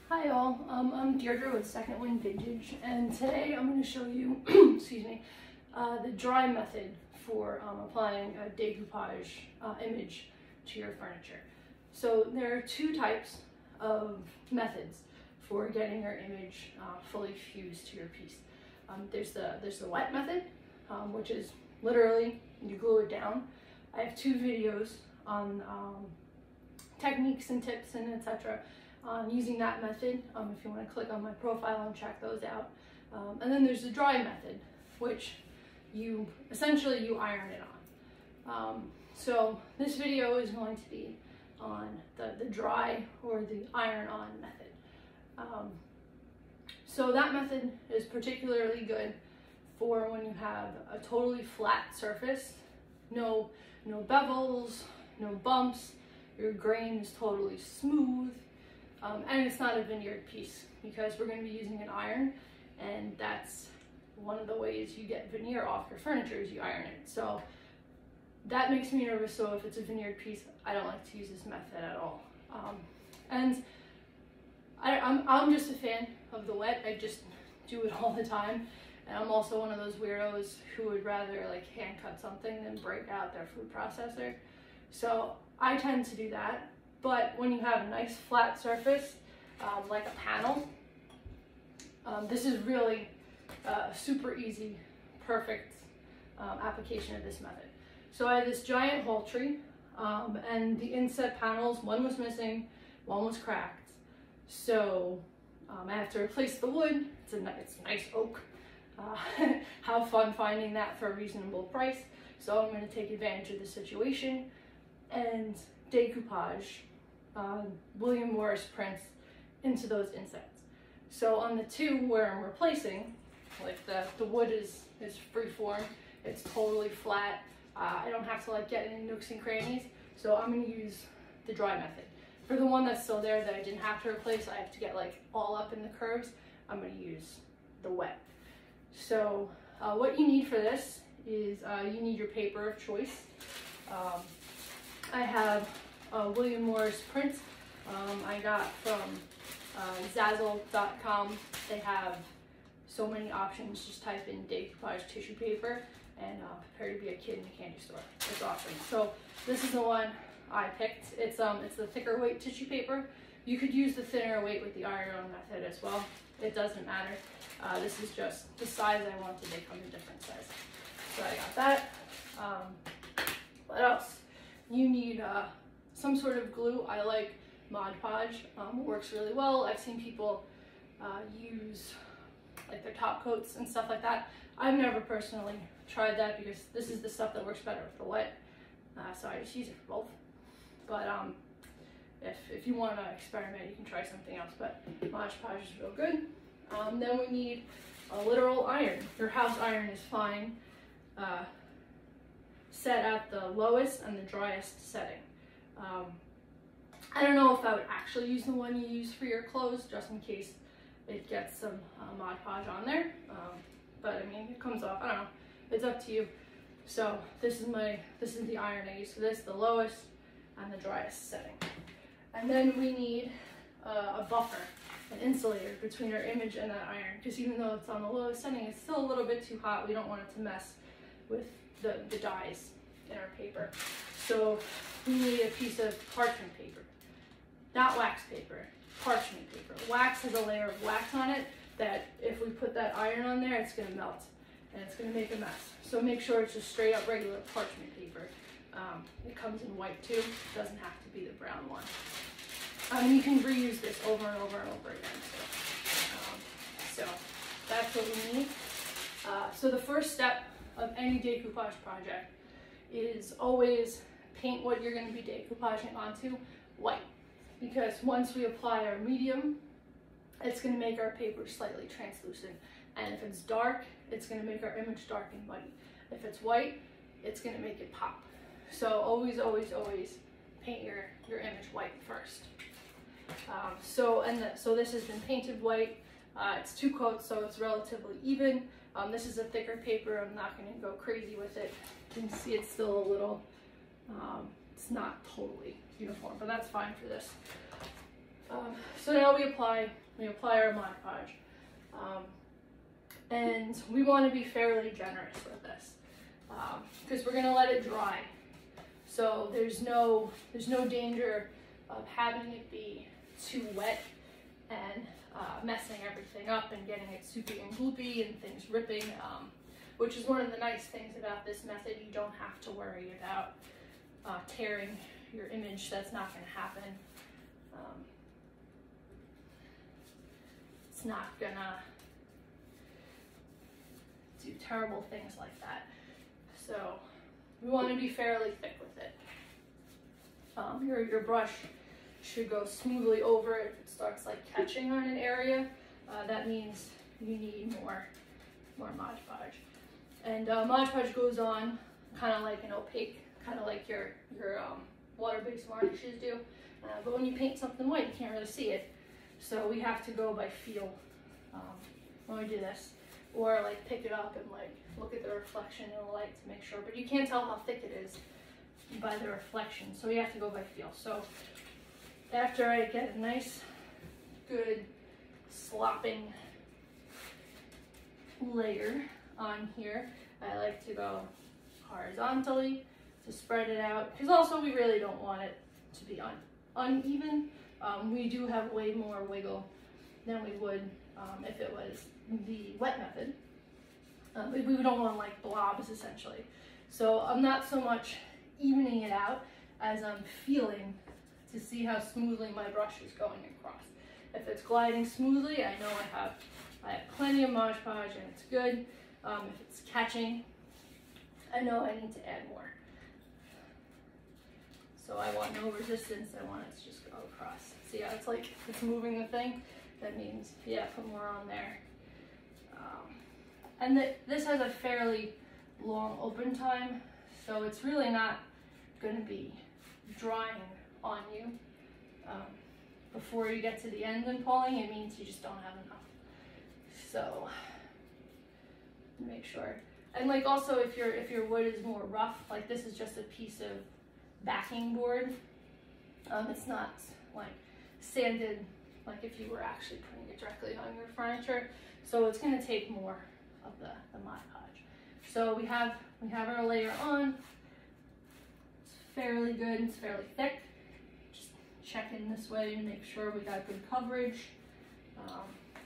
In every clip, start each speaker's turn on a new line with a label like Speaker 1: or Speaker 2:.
Speaker 1: Hi all, I'm Deirdre with Second Wind Vintage, and today I'm going to show you excuse me, the dry method for applying a decoupage image to your furniture. So there are two types of methods for getting your image fully fused to your piece. There's the wet method, which is literally you glue it down. I have two videos on techniques and tips and etc. on using that method, if you want to click on my profile and check those out. And then there's the dry method, which you essentially iron it on. So this video is going to be on the dry or the iron on method. So that method is particularly good for when you have a totally flat surface, no bevels, no bumps, your grain is totally smooth. And it's not a veneered piece because we're going to be using an iron, and that's one of the ways you get veneer off your furniture is you iron it. So that makes me nervous. So if it's a veneered piece, I don't like to use this method at all. And I'm just a fan of the wet. I just do it all the time. And I'm also one of those weirdos who would rather like hand cut something than break out their food processor. So I tend to do that. But when you have a nice flat surface, like a panel, this is really a super easy, perfect application of this method. So I have this giant hole tree, and the inset panels, one was missing, one was cracked. So I have to replace the wood. It's nice oak. Have fun finding that for a reasonable price. So I'm going to take advantage of the situation and decoupage William Morris prints into those insets. So on the two where I'm replacing, like the wood is freeform, it's totally flat. I don't have to like get any nooks and crannies. So I'm going to use the dry method. For the one that's still there that I didn't have to replace, I have to get like all up in the curves, I'm going to use the wet. So what you need for this is you need your paper of choice. I have William Morris prints I got from Zazzle.com. They have so many options. Just type in decoupage tissue paper and prepare to be a kid in a candy store. It's awesome. So this is the one I picked. It's the thicker weight tissue paper. You could use the thinner weight with the iron-on method as well. It doesn't matter. This is just the size I wanted. They come in different sizes. So I got that. What else? You need some sort of glue. I like Mod Podge. Works really well. I've seen people use like their top coats and stuff like that. I've never personally tried that because this is the stuff that works better with the wet. So I just use it for both. But if you want to experiment, you can try something else. But Mod Podge is real good. Then we need a literal iron. Your house iron is fine. Set at the lowest and the driest setting. I don't know if I would actually use the one you use for your clothes, just in case it gets some Mod Podge on there. But I mean, it comes off. I don't know. It's up to you. So this is the iron I use for this, the lowest and the driest setting. And then we need a buffer, an insulator between our image and that iron, because even though it's on the lowest setting, it's still a little bit too hot. We don't want it to mess with the dyes in our paper. So we need a piece of parchment paper, not wax paper, parchment paper. Wax has a layer of wax on it that if we put that iron on there, it's going to melt and it's going to make a mess. So make sure it's just straight up regular parchment paper. It comes in white too. It doesn't have to be the brown one. You can reuse this over and over and over again. So that's what we need. So the first step of any decoupage project is always paint what you're going to be decoupaging onto white, because once we apply our medium, it's going to make our paper slightly translucent, and if it's dark, it's going to make our image dark and muddy. If it's white, it's going to make it pop. So always paint your image white first. So this has been painted white. It's 2 coats, so it's relatively even. This is a thicker paper. I'm not going to go crazy with it. You can see it's still a little, it's not totally uniform, but that's fine for this. So now we apply our Mod Podge. And we want to be fairly generous with this because we're going to let it dry. So there's no danger of having it be too wet and messing everything up and getting it soupy and gloopy and things ripping, which is one of the nice things about this method. You don't have to worry about tearing your image. That's not going to happen. It's not gonna do terrible things like that. So we want to be fairly thick with it. Your brush should go smoothly over it. If it starts like catching on an area, that means you need more Mod Podge. And Mod Podge goes on kind of like an opaque, kind of like your water-based varnishes do. But when you paint something white, you can't really see it. So we have to go by feel when we do this, or like pick it up and like look at the reflection in the light to make sure. But you can't tell how thick it is by the reflection, so we have to go by feel. So after I get a nice, good, slopping layer on here, I like to go horizontally to spread it out, because also we really don't want it to be uneven. We do have way more wiggle than we would if it was the wet method. We don't want like blobs essentially. So I'm not so much evening it out as I'm feeling to see how smoothly my brush is going across. If it's gliding smoothly, I know I have plenty of Mod Podge and it's good. If it's catching, I know I need to add more. So I want no resistance, I want it to just go across. See how it's like, it's moving the thing? That means, yeah, put more on there. And this has a fairly long open time, so it's really not going to be drying on you before you get to the end and pulling. It means you just don't have enough. So make sure. And like also if your wood is more rough, like this is just a piece of backing board. It's not like sanded like if you were actually putting it directly on your furniture. So it's going to take more of the Mod Podge. So we have our layer on. It's fairly good, it's fairly thick. Just check in this way and make sure we got good coverage.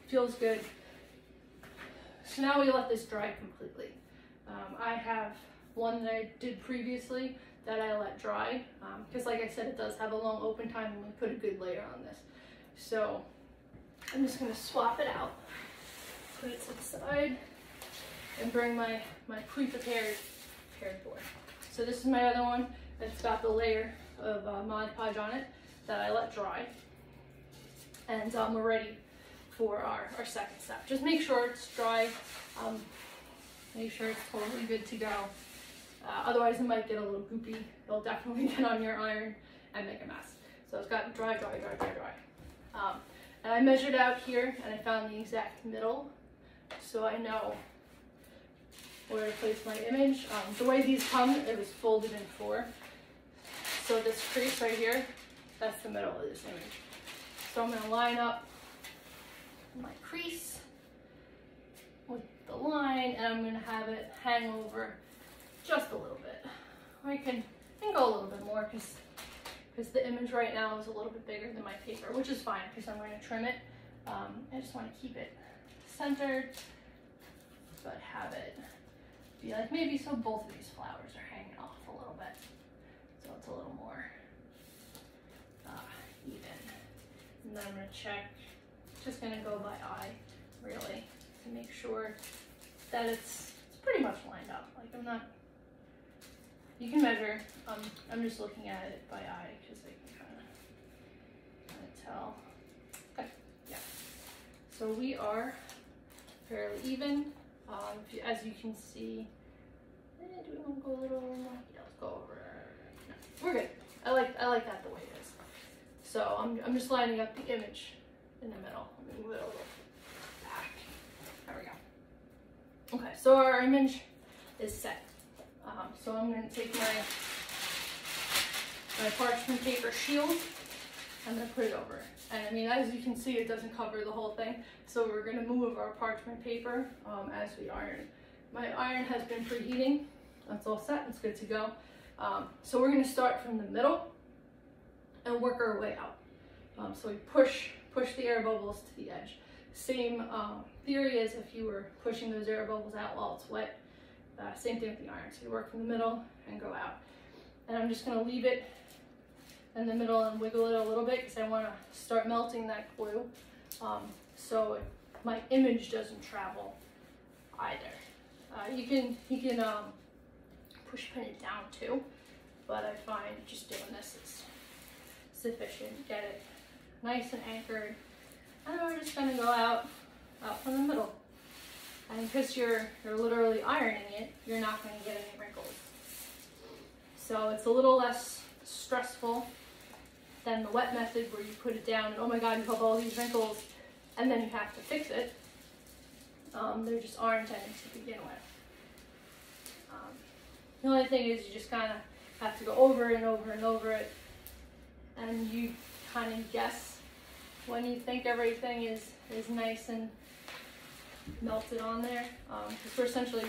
Speaker 1: Feels good. So now we let this dry completely. I have one that I did previously that I let dry because like I said, it does have a long open time and we put a good layer on this. So I'm just going to swap it out, put it to the side, and bring my pre-prepared board. So this is my other one that's got the layer of Mod Podge on it that I let dry. And we're ready for our second step. Just make sure it's dry, make sure it's totally good to go. Otherwise it might get a little goopy. It'll definitely get on your iron and make a mess. So it's got dry. And I measured out here and I found the exact middle, so I know where to place my image. The way these come, it was folded in 4. So this crease right here, that's the middle of this image. So I'm going to line up my crease with the line, and I'm going to have it hang over just a little bit. I can go a little bit more because the image right now is a little bit bigger than my paper, which is fine because I'm going to trim it. I just want to keep it centered, but have it be like maybe so both of these flowers are hanging off a little bit, so it's a little more even. And then I'm going to check, just going to go by eye really to make sure that it's pretty much lined up. Like I'm not, you can measure, I'm just looking at it by eye because I can kind of tell. Okay, yeah. So we are fairly even. As you can see, do we want to go a little more? Yeah, let's go over. No, we're good. I like that the way it is. So I'm just lining up the image in the middle. Let me move it a little back. There we go. Okay, so our image is set. So I'm going to take my parchment paper shield and then put it over. And I mean, as you can see, it doesn't cover the whole thing. So we're gonna move our parchment paper as we iron. My iron has been preheating. That's all set, it's good to go. So we're gonna start from the middle and work our way out. So we push the air bubbles to the edge. Same theory as if you were pushing those air bubbles out while it's wet. Same thing with the iron. So you work from the middle and go out. And I'm just gonna leave it in the middle and wiggle it a little bit because I want to start melting that glue, so my image doesn't travel either. You can push pin it down too, but I find just doing this is sufficient. Get it nice and anchored, and then we're just gonna go out from the middle. And because you're literally ironing it, you're not going to get any wrinkles. So it's a little less stressful than the wet method where you put it down and oh my god, you have all these wrinkles and then you have to fix it. There just aren't any to begin with. The only thing is you just kind of have to go over and over and over it, and you kind of guess when you think everything is nice and melted on there, because we're essentially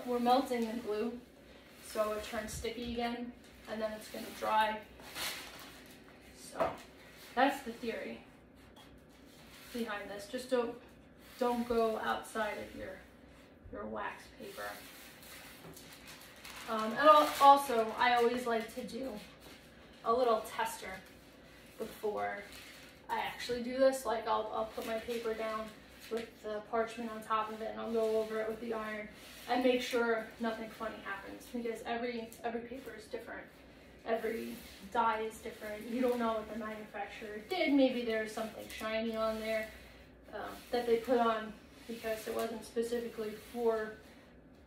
Speaker 1: we're melting the glue so it turns sticky again, and then it's going to dry. So that's the theory behind this. Just don't go outside of your wax paper. And also I always like to do a little tester before I actually do this. Like I'll put my paper down with the parchment on top of it, and I'll go over it with the iron and make sure nothing funny happens, because every paper is different. Every dye is different. You don't know what the manufacturer did. Maybe there's something shiny on there that they put on because it wasn't specifically for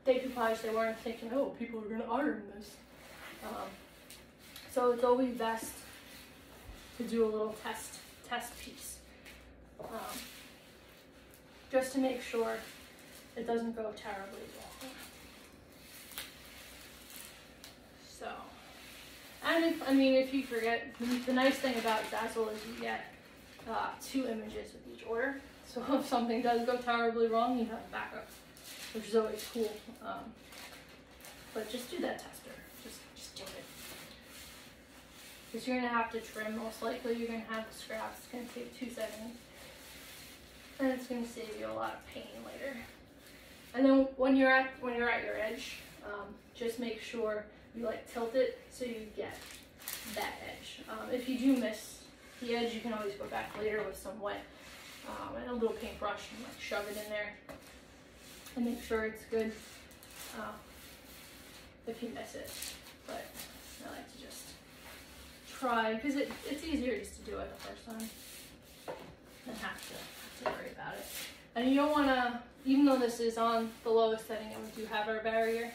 Speaker 1: decoupage. They weren't thinking, oh, people are going to iron this. So it's always best to do a little test piece, just to make sure it doesn't go terribly wrong. So, and if you forget, the nice thing about Dazzle is you get 2 images with each order. So if something does go terribly wrong, you have a backup, which is always cool. But just do that tester. Just do it. Because you're gonna have to trim. Most likely, you're gonna have the scraps. It's gonna take 2 seconds, and it's gonna save you a lot of pain later. And then when you're at your edge, just make sure you tilt it so you get that edge. If you do miss the edge, you can always go back later with some wet and a little paintbrush and shove it in there and make sure it's good if you miss it. But I like to just try, because it's easier just to do it the first time than have to worry about it. And you don't want to, even though this is on the lowest setting and we do have our barrier,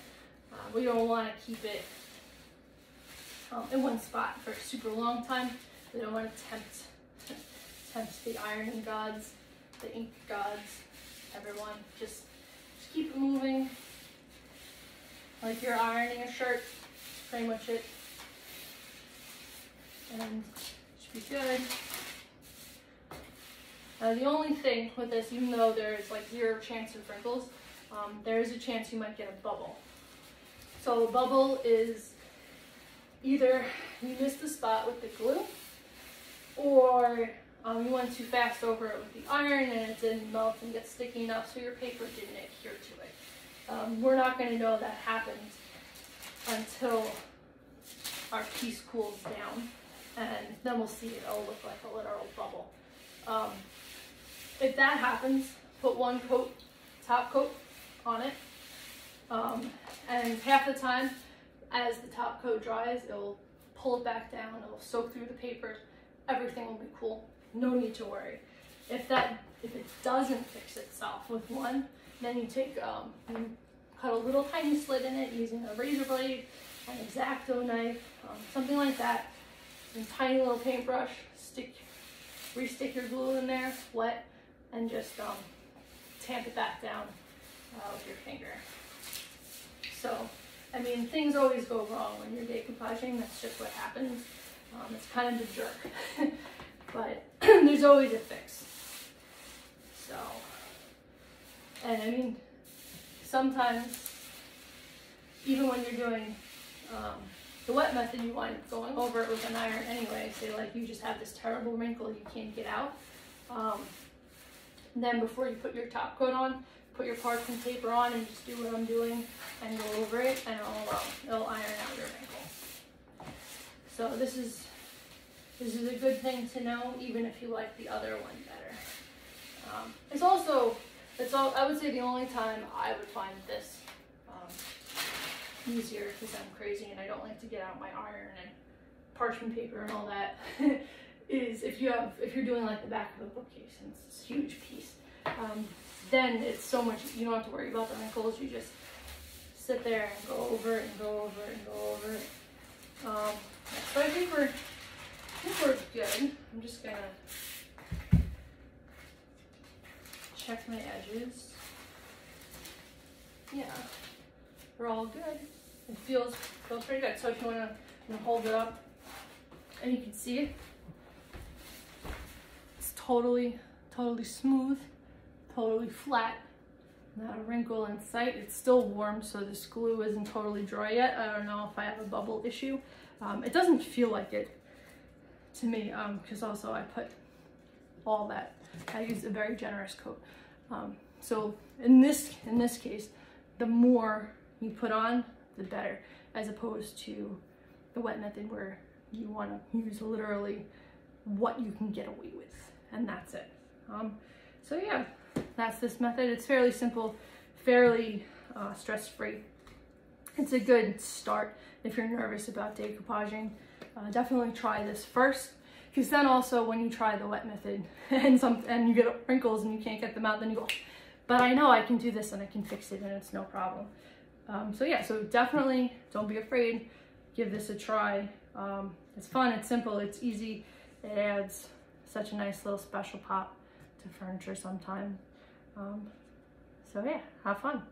Speaker 1: we don't want to keep it in one spot for a super long time. We don't want to tempt the ironing gods, the ink gods, everyone. Just keep it moving. Like you're ironing a shirt, that's pretty much it. And it should be good. The only thing with this, even though there's 0 chance of wrinkles, there is a chance you might get a bubble. So a bubble is either you missed the spot with the glue, or you went too fast over it with the iron and it didn't melt and get sticky enough so your paper didn't adhere to it. We're not going to know that happened until our piece cools down, and then we'll see it'll look like a literal bubble. If that happens, put 1 top coat on it, and half the time as the top coat dries, it'll pull it back down, it'll soak through the paper, everything will be cool, no need to worry. If it doesn't fix itself with 1, then you take, you cut a little tiny slit in it using a razor blade, an X-Acto knife, something like that, and tiny little paintbrush, re-stick your glue in there, wet, and just tamp it back down with your finger. So, things always go wrong when you're decoupaging. That's just what happens. It's kind of a jerk. but there's always a fix. So, and I mean, sometimes, even when you're doing the wet method, you wind up going over it with an iron anyway. Say like you just have this terrible wrinkle you can't get out. Then before you put your top coat on, put your parchment paper on and just do what I'm doing and go over it, and it'll iron out your wrinkle. So this is a good thing to know, even if you like the other one better. I would say the only time I would find this easier, because I'm crazy and I don't like to get out my iron and parchment paper and all that, is if you're doing like the back of a bookcase and it's this huge piece. Then it's so much, you don't have to worry about the wrinkles, you just sit there and go over it and go over it and go over it. So I think we're good. I'm just gonna check my edges. Yeah, we're all good. It feels pretty good. So if you wanna hold it up and you can see it, it's totally smooth, totally flat, not a wrinkle in sight. It's still warm, so this glue isn't totally dry yet. I don't know if I have a bubble issue. It doesn't feel like it to me, because also I put all that. I used a very generous coat. So in this case, the more you put on, the better, as opposed to the wet method where you want to use literally what you can get away with, and that's it. So yeah, that's this method. It's fairly simple, fairly stress-free. It's a good start if you're nervous about decoupaging. Definitely try this first, because then also when you try the wet method and you get wrinkles and you can't get them out, then you go, but I know I can do this and I can fix it and it's no problem. So yeah, so definitely don't be afraid. Give this a try. It's fun, it's simple, it's easy. It adds such a nice little special pop to furniture sometimes. So yeah, have fun.